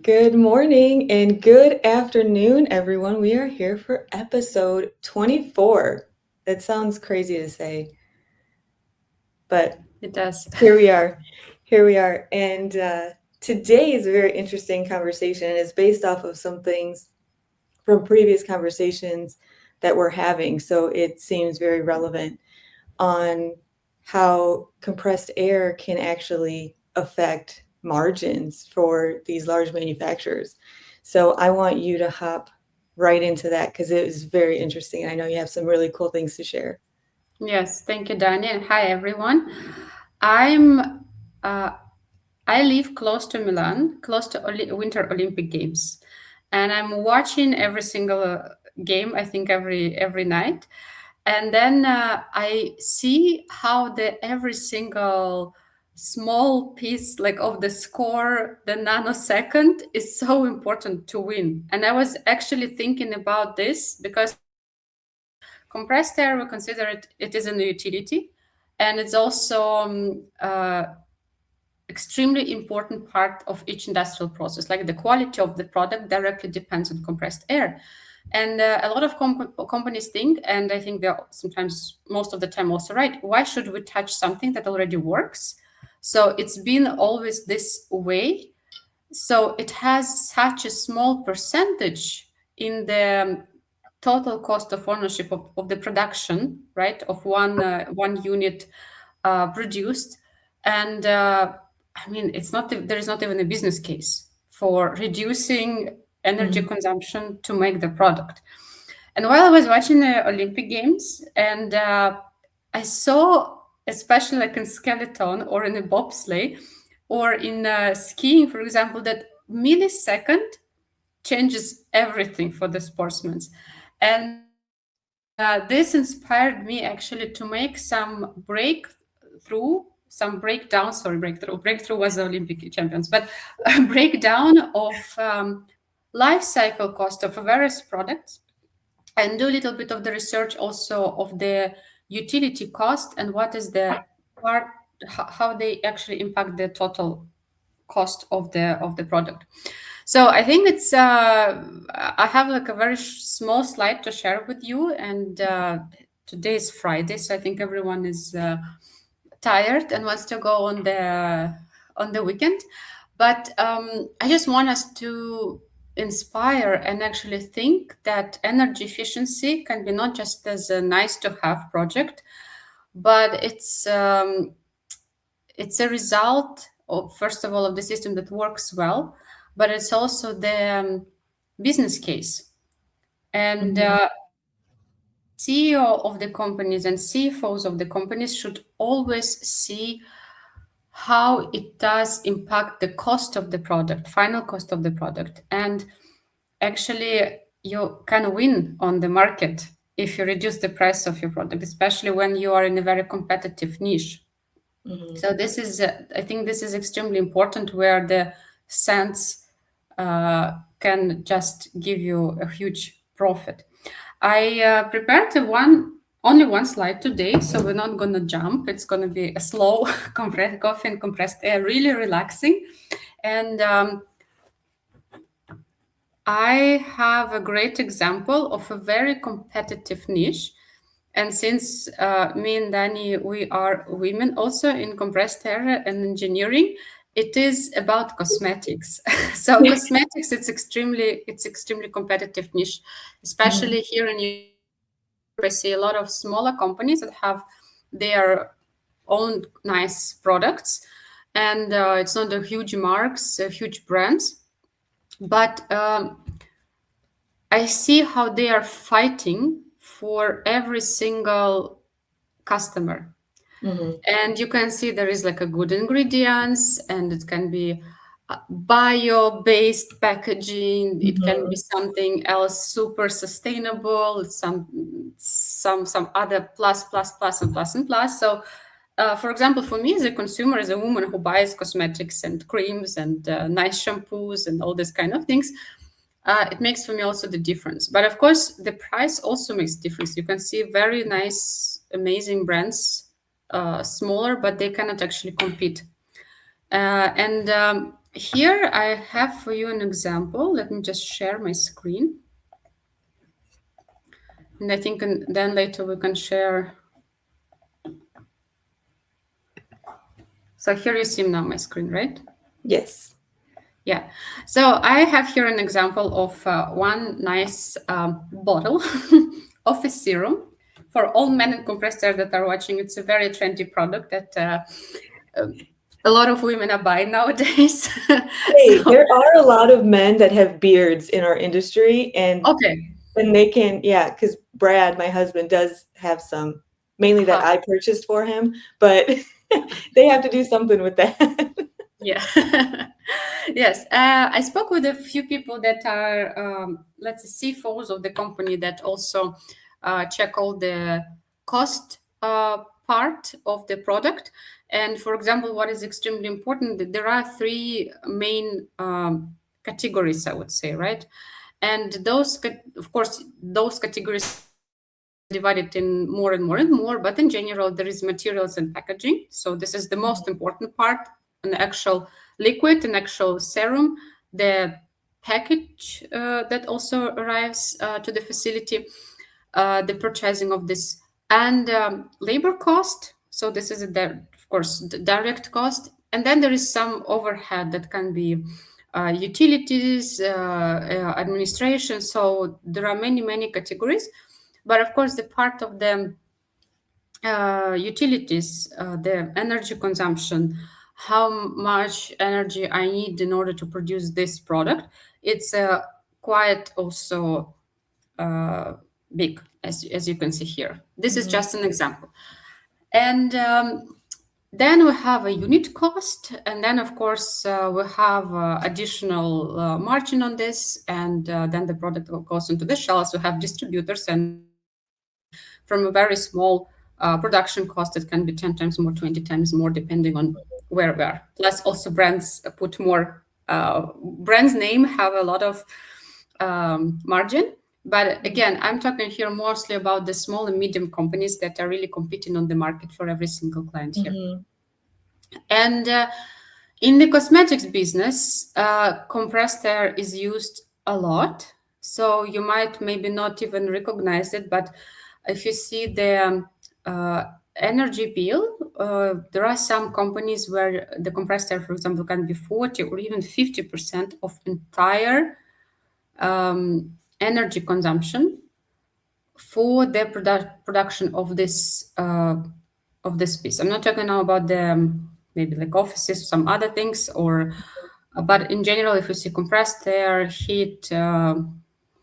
Good morning and good afternoon, everyone. We are here for episode 24. That sounds crazy to say, but It does. here we are. Here we are. And today is a very interesting conversation. It's based off of some things from previous conversations that we're having. So it seems very relevant on how compressed air can actually affect margins for these large manufacturers. So I want you to hop right into that because it is very interesting. And I know you have some really cool things to share. Yes, thank you, Dani, and hi everyone. I'm uh, I live close to Milan, close to Winter Olympic Games, and I'm watching every single game. I think every night, and then I see how the every single small piece like of the score, the nanosecond, is so important to win. And I was actually thinking about this because compressed air, we consider it is a utility, and it's also extremely important part of each industrial process. Like the quality of the product directly depends on compressed air. And a lot of companies think, and I think they're sometimes most of the time also right, why should we touch something that already works? So it's been always this way. So it has such a small percentage in the total cost of ownership of the production, right, of one unit produced. And I mean, it's not there is not even a business case for reducing energy Mhm. consumption to make the product. And while I was watching the Olympic Games, and I saw, especially like in skeleton or in a bobsleigh or in skiing, for example, that millisecond changes everything for the sportsmen. And this inspired me actually to make some breakthrough, some breakdown. Sorry, breakthrough. Breakthrough was the Olympic champions, but a breakdown of life cycle cost of various products, and do a little bit of the research also of the utility cost and what is the part, how they actually impact the total cost of the product. So I think it's I have like a very small slide to share with you, and today is Friday, so I think everyone is tired and wants to go on the weekend. But I just want us to inspire and actually think that energy efficiency can be not just as a nice to have project, but it's a result of, first of all, of the system that works well, but it's also the business case. And Mhm. CEO of the companies and CFOs of the companies should always see how it does impact the cost of the product, final cost of the product. And actually, you can win on the market if you reduce the price of your product, especially when you are in a very competitive niche. Mhm. So this is, I think, this is extremely important, where the cents can just give you a huge profit. I prepared only one slide today, so we're not gonna jump. It's gonna be a slow compressed coffee and compressed air, really relaxing. And I have a great example of a very competitive niche. And since me and Dani, we are women also in compressed air and engineering, it is about cosmetics. So cosmetics, it's extremely competitive niche, Mhm. especially here in Europe. I see a lot of smaller companies that have their own nice products, and it's not the huge marks, huge brands, but I see how they are fighting for every single customer. Mhm. And you can see there is like a good ingredients, and it can be bio-based packaging. It can be Mhm. something else super sustainable. Some other plus and plus and plus. So, for example, for me as a consumer, as a woman who buys cosmetics and creams and nice shampoos and all these kind of things, it makes for me also the difference. But of course, the price also makes difference. You can see very nice, amazing brands, smaller, but they cannot actually compete. And here I have for you an example. Let me just share my screen. And I think then later we can share. So here you see now my screen, right? Yes. Yeah. So I have here an example of one nice bottle of a serum for all men and compressed air that are watching. It's a very trendy product that uh, a lot of women are buying nowadays. Hey, So, there are a lot of men that have beards in our industry, okay. and they can, yeah, because Brad, my husband, does have some, mainly that Uh, I purchased for him, but they have to do something with that. yeah. Yes. I spoke with a few people that are, let's say, CFOs of the company that also check all the cost part of the product. And for example, what is extremely important, that there are three main categories, I would say, right? And of course, those categories are divided in more and more and more, but in general, there is materials and packaging. So this is the most important part, an actual liquid, an actual serum, the package that also arrives to the facility, the purchasing of this, and labor cost. So this is of course, the direct cost, and then there is some overhead that can be utilities, administration. So there are many categories, but of course, the part of the utilities, the energy consumption, how much energy I need in order to produce this product, it's quite also uh, big, as you can see here. This is Mhm, just an example. And then we have a unit cost, and then of course we have additional margin on this, and then the product goes into the shelves. We have distributors, and from a very small production cost, it can be 10 times more, 20 times more, depending on where we are. Plus, also brands put more. Brands name have a lot of margin. But again, I'm talking here mostly about the small and medium companies that are really competing on the market for every single client here. mhm, And in the cosmetics business, compressed air is used a lot. So you might maybe not even recognize it, but if you see the energy bill, there are some companies where the compressed air, for example, can be 40 or even 50% of entire energy consumption for the production of this piece. I'm not talking now about the maybe like offices, some other things, or but in general, if you see compressed air, heat,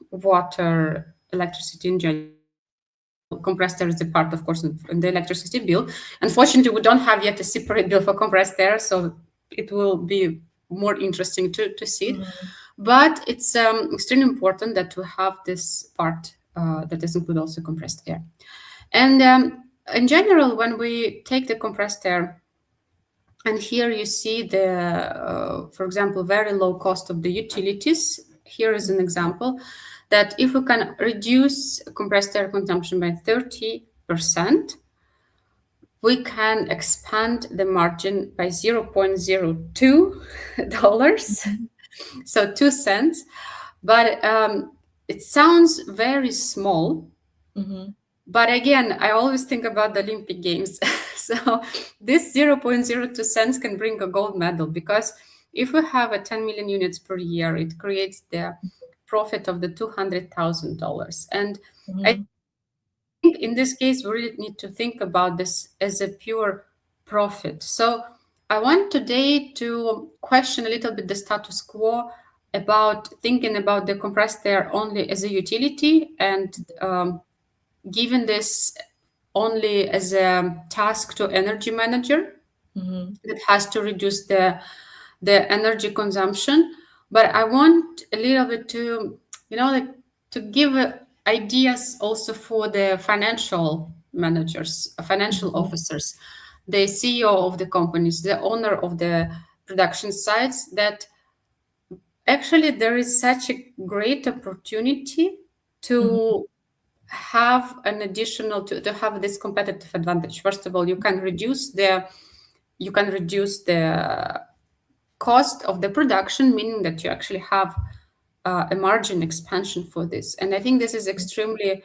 water, electricity in general, compressed air is a part, of course, in the electricity bill. Unfortunately, we don't have yet a separate bill for compressed air, so it will be more interesting to see it. mhm, But it's extremely important that we have this part that is include also compressed air. And in general, when we take the compressed air, and here you see the, for example, very low cost of the utilities. Here is an example that if we can reduce compressed air consumption by 30%, we can expand the margin by $0.02, mhm, so 2 cents. But it sounds very small. mhm, But again, I always think about the Olympic Games. So this 0.02 cents can bring a gold medal, because if we have a 10 million units per year, it creates the profit of the $200,000. And I mhm, think in this case, we really need to think about this as a pure profit. So I want today to question a little bit the status quo about thinking about the compressed air only as a utility, and given this only as a task to energy manager mhm, that has to reduce the energy consumption. But I want a little bit to, like, to give ideas also for the financial managers, financial mhm, officers, the CEO of the companies, the owner of the production sites, that actually there is such a great opportunity mhm, to have an additional, to have this competitive advantage. First of all, you can reduce the cost of the production, meaning that you actually have a margin expansion for this. And I think this is extremely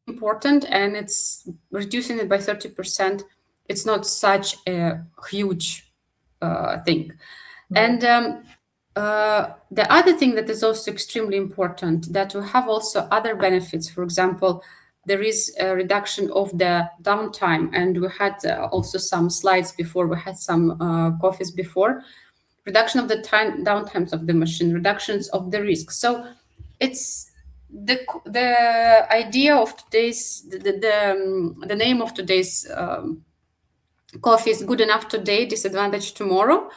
important, and it's reducing it by 30%. It's not such a huge thing. And the other thing that is also extremely important, that we have also other benefits. For example, there is a reduction of the downtime, and we had also some slides before, we had some coffees before. Reduction of the downtimes of the machine, reductions of the risk. So it's the idea of today's the name of today's coffee is good enough today, disadvantage tomorrow.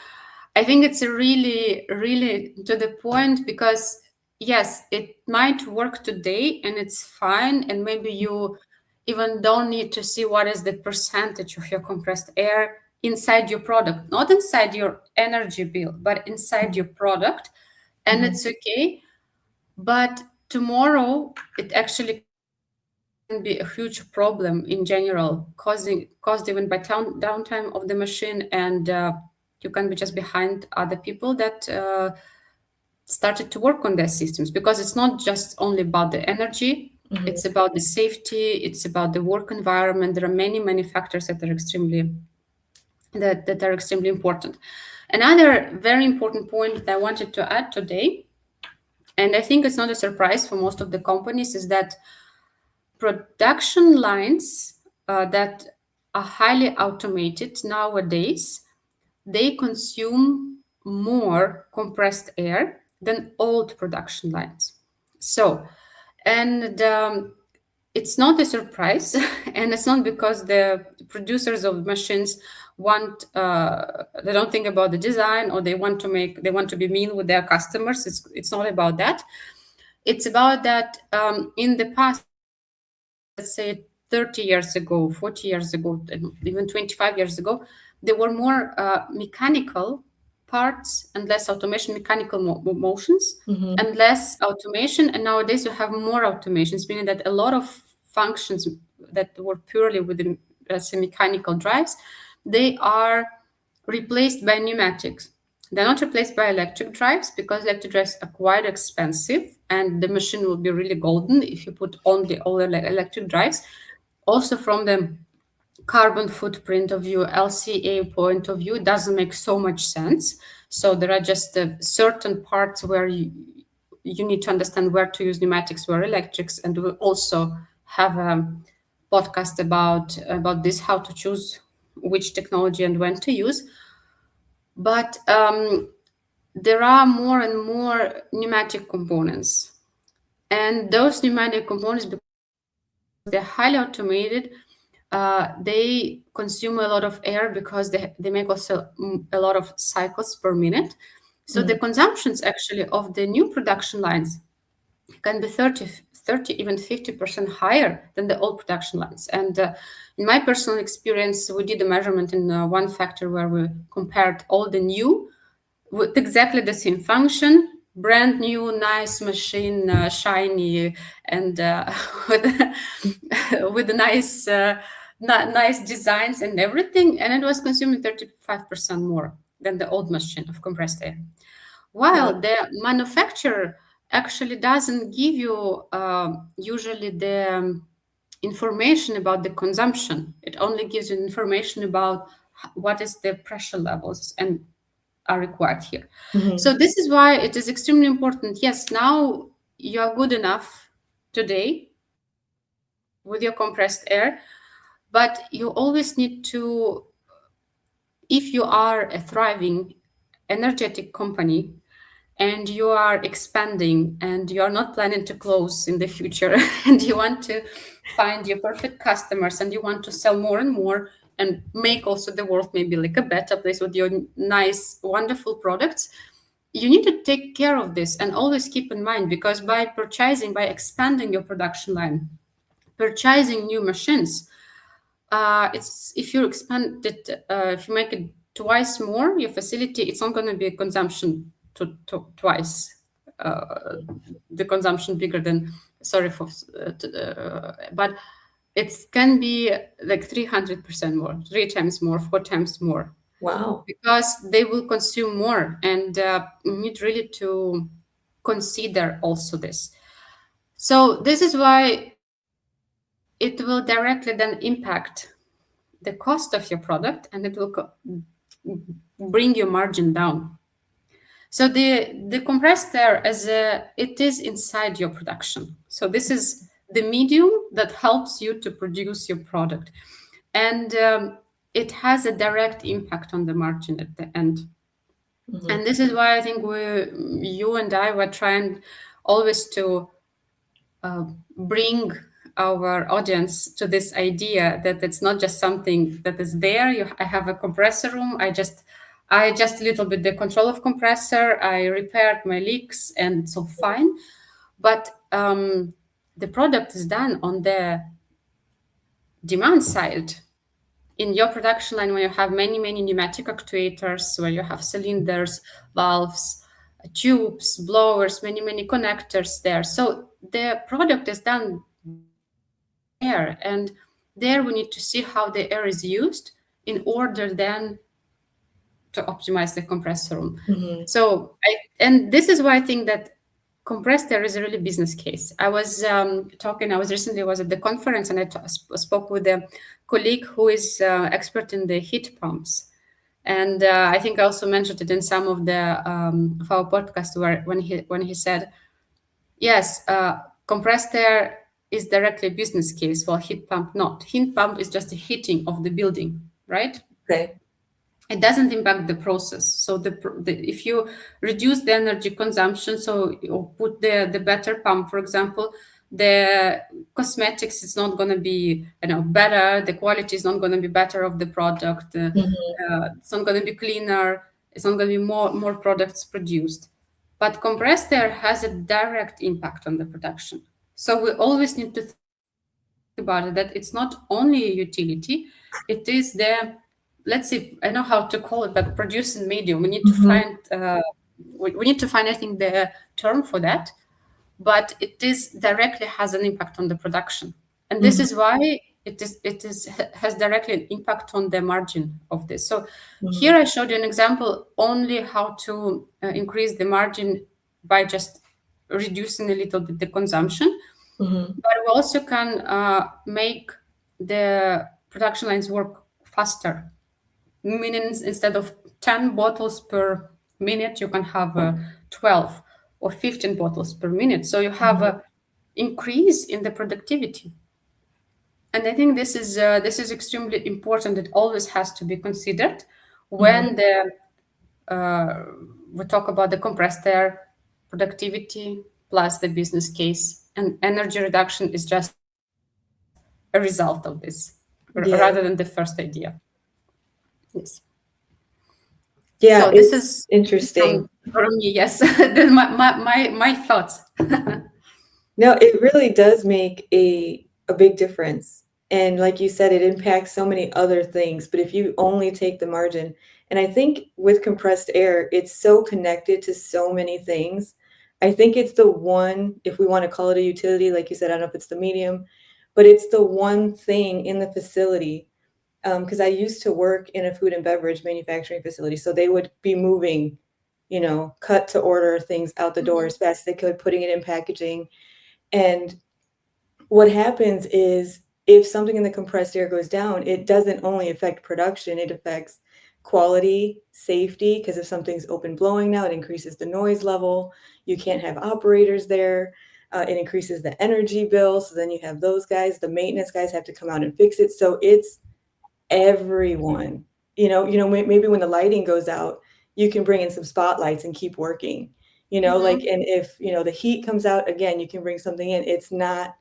I think it's a really, really to the point, because yes, it might work today and it's fine, and maybe you even don't need to see what is the percentage of your compressed air inside your product, not inside your energy bill, but inside your product, and it's okay. But tomorrow, it actually can be a huge problem in general, caused even by downtime of the machine, and you can be just behind other people that started to work on their systems, because it's not just only about the energy, it's about the safety, it's about the work environment. There are many factors that are extremely important. Another very important point that I wanted to add today, and I think it's not a surprise for most of the companies, is that production lines that are highly automated nowadays, they consume more compressed air than old production lines. So, and it's not a surprise, and it's not because the producers of machines want they don't think about the design, or they want to be mean with their customers. It's not about that. It's about that in the past, let's say 30 years ago, 40 years ago, and even 25 years ago, there were more mechanical parts and less automation, mechanical motions and less automation. And nowadays you have more automations, meaning that a lot of functions that were purely within, let's say, mechanical drives, they are replaced by pneumatics. They're not replaced by electric drives, because electric drives are quite expensive, and the machine will be really golden if you put only all electric drives. Also, from the carbon footprint of view, LCA point of view, it doesn't make so much sense. So there are just certain parts where you need to understand where to use pneumatics, where electrics, and we'll also have a podcast about this, how to choose which technology and when to use. But there are more and more pneumatic components, and those pneumatic components, because they're highly automated, they consume a lot of air, because they make also a lot of cycles per minute. So the consumptions actually of the new production lines can be 30, even 50% higher than the old production lines. And in my personal experience, we did a measurement in one factory where we compared all the new with exactly the same function, brand new, nice machine, shiny, and with nice nice designs and everything, and it was consuming 35% more than the old machine of compressed air. While the manufacturer actually doesn't give you usually the information about the consumption. It only gives you information about what is the pressure levels and are required here. So this is why it is extremely important. Yes, now you are good enough today with your compressed air, but you always need to, if you are a thriving, energetic company, and you are expanding and you are not planning to close in the future, and you want to find your perfect customers, and you want to sell more and more, and make also the world maybe like a better place with your nice, wonderful products, you need to take care of this and always keep in mind, because by expanding your production line, purchasing new machines, it's if you expand it, if you make it twice more, your facility, it's not going to be a consumption to twice the consumption bigger than, sorry for but it can be like 300% more, 3 times more, 4 times more. Wow. because they will consume more, and you need really to consider also this. So this is why it will directly then impact the cost of your product, and it will bring your margin down. So the compressed air, as it is inside your production. So this is the medium that helps you to produce your product, and it has a direct impact on the margin at the end. Hmm. And this is why I think you and I were trying always to bring our audience to this idea that it's not just something that is there. I have a compressor room. I just a little bit the control of compressor. I repaired my leaks, and it's all fine. But the product is done on the demand side. In your production line, where you have many, many pneumatic actuators, where you have cylinders, valves, tubes, blowers, many, many connectors there. So the product is done there, and there we need to see how the air is used in order then to optimize the compressor room. Hmm. And this is why I think that compressed air is a really business case. I was talking. I was recently was at the conference, and spoke with a colleague who is expert in the heat pumps, and I think I also mentioned it in some of the of our podcast where when he said, yes, compressed air is directly a business case, while heat pump not. Heat pump is just a heating of the building, right? Okay. It doesn't impact the process. So if you reduce the energy consumption, so you put the better pump, for example, the cosmetics is not going to be better. The quality is not going to be better of the product. Hmm. It's not going to be cleaner. It's not going to be more products produced. But compressed air has a direct impact on the production. So we always need to think about it, that it's not only a utility, it is let's see, I know how to call it, but producing medium. We need to find Hmm. we need to find, I think, the term for that, but it is directly has an impact on the production, and this Hmm. is why it is has directly an impact on the margin of this. So here Hmm. I showed you an example only how to increase the margin by just reducing a little bit the consumption, Hmm. but we also can make the production lines work faster, meaning instead of 10 bottles per minute, you can have 12 or 15 bottles per minute. So you have Hmm. a increase in the productivity. And I think this is extremely important. It always has to be considered when Hmm. the we talk about the compressed air productivity plus the business case, and energy reduction is just a result of this, rather than the first Yeah. idea. Yes. So Yeah. this is It's from interesting. me. Yes, this is my thoughts. No, it really does make a big difference. And like you said, it impacts so many other things. But if you only take the margin, and I think with compressed air, it's so connected to so many things. I think it's the one, if we want to call it a utility, like you said, I don't know if it's the medium, but it's the one thing in the facility. Because I used to work in a food and beverage manufacturing facility. So they would be moving, cut to order things out the door Mhm. as fast as they could, putting it in packaging. And what happens is if something in the compressed air goes down, it doesn't only affect production, it affects quality, safety, because if something's open blowing now, it increases the noise level. You can't have operators there. It increases the energy bill. So then you have those guys, the maintenance guys have to come out and fix it. So it's everyone. Maybe when the lighting goes out, you can bring in some spotlights and keep working. Mhm. And if, the heat comes out again, you can bring something in. It's not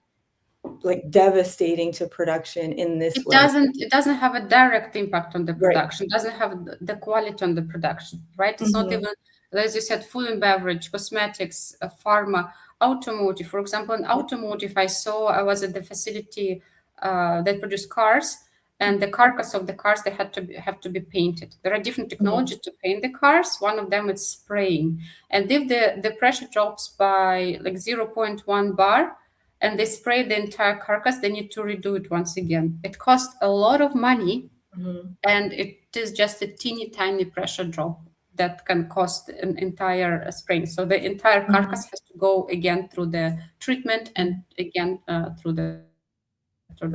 like devastating to production in this way. It doesn't have a direct impact on the Right. production, doesn't have the quality on the production, right? It's not Mhm. even, as you said, food and beverage, cosmetics, pharma, automotive. For example, in automotive, I was at the facility that produced cars, and the carcass of the cars, they have to be painted. There are different Mhm. technologies to paint the cars. One of them is spraying, and if the pressure drops by like zero point 0.1 bar, and they spray the entire carcass, they need to redo it once again. It costs a lot of money Mhm. and it is just a teeny tiny pressure drop that can cost an entire spring. So the entire Mhm. carcass has to go again through the treatment and again through the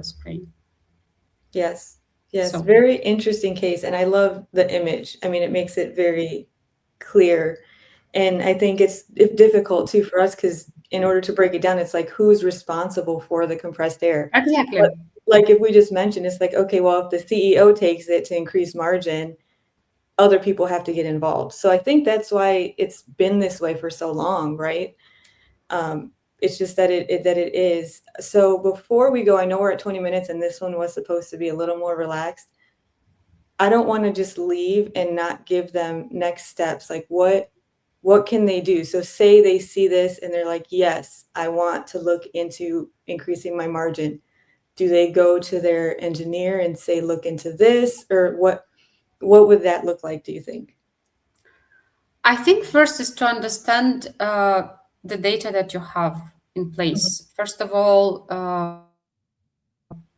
spraying. Yes. So Yes. Very interesting case. And I love the image. I mean, it makes it very clear. And I think it's difficult too for us because in order to break it down, it's like who's responsible for the compressed air? But exactly. like if we just mentioned, it's like, okay, well, if the CEO takes it to increase margin, other people have to get involved. So I think that's why it's been this way for so long, right? It's just that it is. So before we go, I know we're at 20 minutes and this one was supposed to be a little more relaxed. I don't want to just leave and not give them next steps. Like what can they do? So say they see this and they're like, "Yes, I want to look into increasing my margin." Do they go to their engineer and say, "Look into this," or what would that look like, do you think? I think first is to understand the data that you have in Mhm, place. First of all,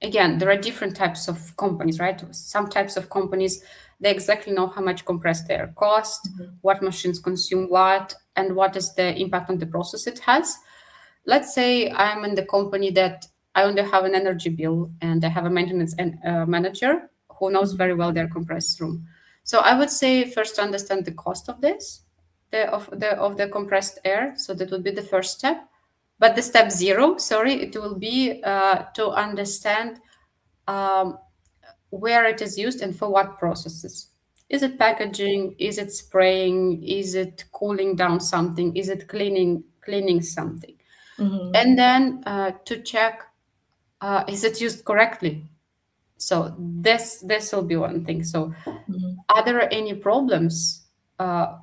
again, there are different types of companies, right? Some types of companies, they exactly know how much compressed air cost, mhm, what machines consume what, and what is the impact on the process it has. Let's say I'm in the company that I only have an energy bill and I have a maintenance manager who knows mhm, very well their compressed room. So I would say first to understand the cost of this, the compressed air. So that would be the first step. But the step zero, sorry, it will be to understand um, where it is used and for what processes. Is it packaging? Is it spraying? Is it cooling down something? Is it cleaning something? mhm, And then to check is it used correctly. So this will be one thing. So mhm, are there any problems uh,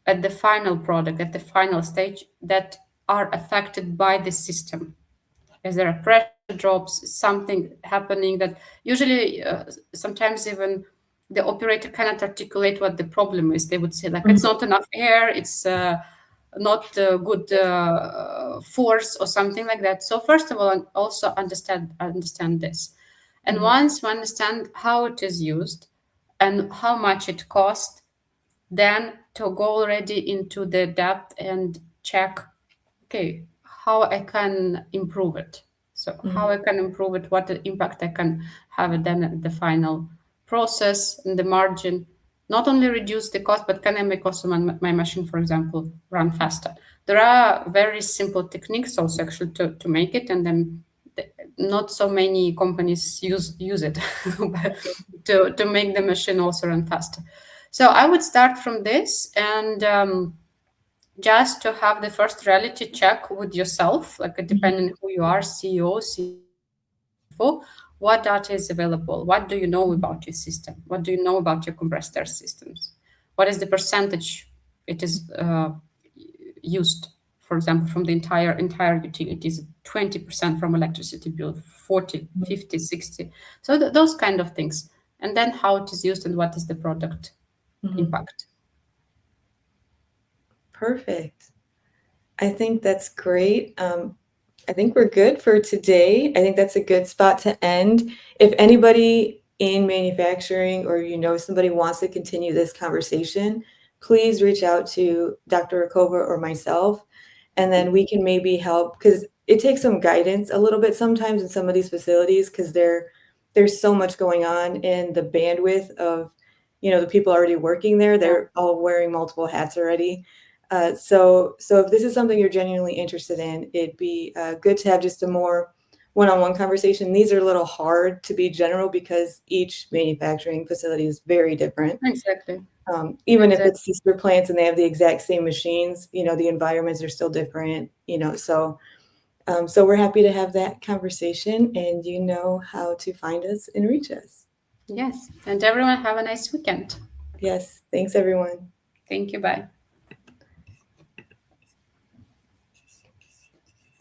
at the final product, at the final stage, that are affected by the system? Is there a pressure drops, something happening that usually sometimes even the operator cannot articulate what the problem is. They would say like it's mhm. not enough air, it's not good force or something like that. So first of all, also understand this, and Mhm, once we understand how it is used and how much it costs, then to go already into the depth and check, okay, how I can improve it. So how mhm, I can improve it, what the impact I can have it then at the final process and the margin. Not only reduce the cost, but can I make also my machine, for example, run faster? There are very simple techniques also actually to make it, and then not so many companies use it to make the machine also run faster. So I would start from this and just to have the first reality check with yourself, like mhm, depending who you are, CEO, CFO, what data is available? What do you know about your system? What do you know about your compressed air systems? What is the percentage it is used? For example, from the entire utility, is it 20% from electricity bill, 40, mhm, 50, 60? So those kind of things. And then how it is used and what is the product mhm. impact. Perfect. I think that's great. I think we're good for today. I think that's a good spot to end. If anybody in manufacturing or you know somebody wants to continue this conversation, please reach out to Dr. Rakova or myself, and then we can maybe help because it takes some guidance a little bit sometimes in some of these facilities because there's so much going on in the bandwidth of the people already working there. Yeah. They're all wearing multiple hats already. So if this is something you're genuinely interested in, it'd be good to have just a more one-on-one conversation. These are a little hard to be general because each manufacturing facility is very different. Exactly. Even if Exactly. it's sister plants and they have the exact same machines, the environments are still different. So we're happy to have that conversation, and you know how to find us and reach us. Yes. And everyone have a nice weekend. Yes, thanks everyone. Thank you. Bye.